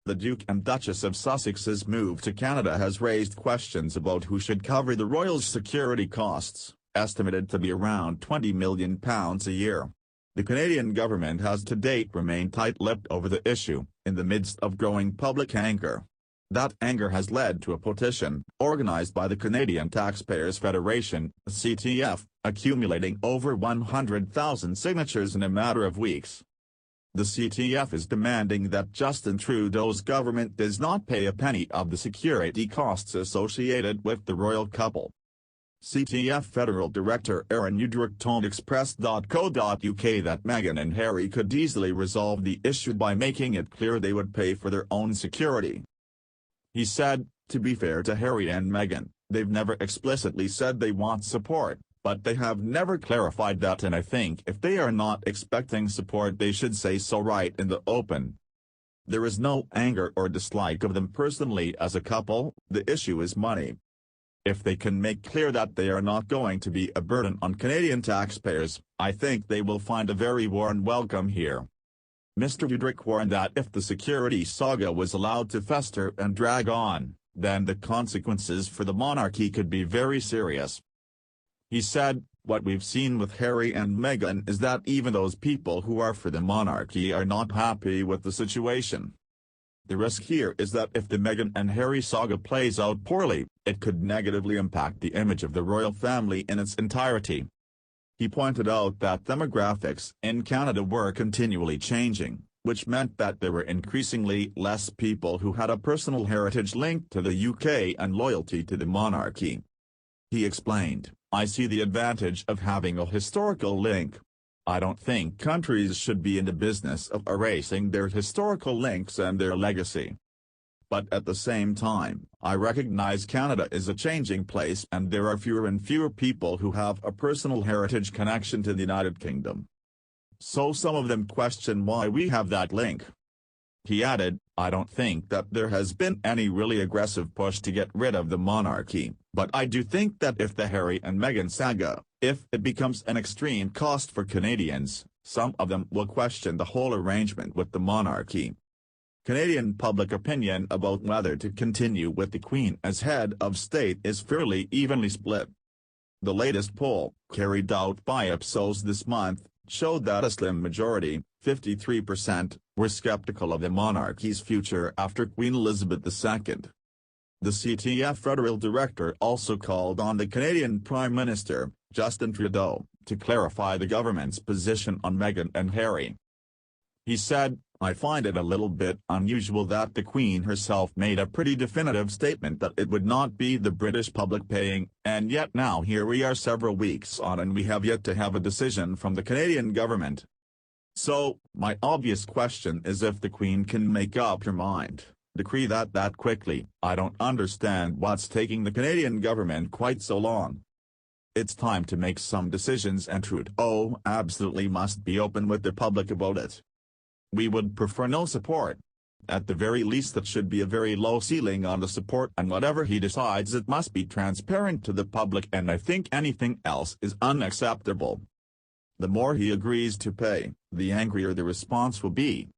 The Duke and Duchess of Sussex's move to Canada has raised questions about who should cover the royals' security costs, estimated to be around £20 million a year. The Canadian government has to date remained tight-lipped over the issue, in the midst of growing public anger. That anger has led to a petition, organised by the Canadian Taxpayers Federation, CTF, accumulating over 100,000 signatures in a matter of weeks. The CTF is demanding that Justin Trudeau's government does not pay a penny of the security costs associated with the royal couple. CTF Federal Director Aaron Udrich told Express.co.uk that Meghan and Harry could easily resolve the issue by making it clear they would pay for their own security. He said, "To be fair to Harry and Meghan, they've never explicitly said they want support, but they have never clarified that, and I think if they are not expecting support they should say so right in the open. There is no anger or dislike of them personally as a couple, the issue is money. If they can make clear that they are not going to be a burden on Canadian taxpayers, I think they will find a very warm welcome here." Mr. Udrich warned that if the security saga was allowed to fester and drag on, then the consequences for the monarchy could be very serious. He said, "What we've seen with Harry and Meghan is that even those people who are for the monarchy are not happy with the situation. The risk here is that if the Meghan and Harry saga plays out poorly, it could negatively impact the image of the royal family in its entirety." He pointed out that demographics in Canada were continually changing, which meant that there were increasingly less people who had a personal heritage linked to the UK and loyalty to the monarchy. He explained, "I see the advantage of having a historical link. I don't think countries should be in the business of erasing their historical links and their legacy. But at the same time, I recognize Canada is a changing place and there are fewer and fewer people who have a personal heritage connection to the United Kingdom. So some of them question why we have that link." He added, "I don't think that there has been any really aggressive push to get rid of the monarchy, but I do think that if the Harry and Meghan saga, if it becomes an extreme cost for Canadians, some of them will question the whole arrangement with the monarchy." Canadian public opinion about whether to continue with the Queen as head of state is fairly evenly split. The latest poll, carried out by Ipsos this month, showed that a slim majority, 53%, were skeptical of the monarchy's future after Queen Elizabeth II. The CTF Federal Director also called on the Canadian Prime Minister, Justin Trudeau, to clarify the government's position on Meghan and Harry. He said, "I find it a little bit unusual that the Queen herself made a pretty definitive statement that it would not be the British public paying, and yet now here we are several weeks on and we have yet to have a decision from the Canadian government. So, my obvious question is if the Queen can make up her mind, decree that quickly. I don't understand what's taking the Canadian government quite so long. It's time to make some decisions and Trudeau absolutely must be open with the public about it. We would prefer no support. At the very least that should be a very low ceiling on the support, and whatever he decides it must be transparent to the public, and I think anything else is unacceptable. The more he agrees to pay, the angrier the response will be.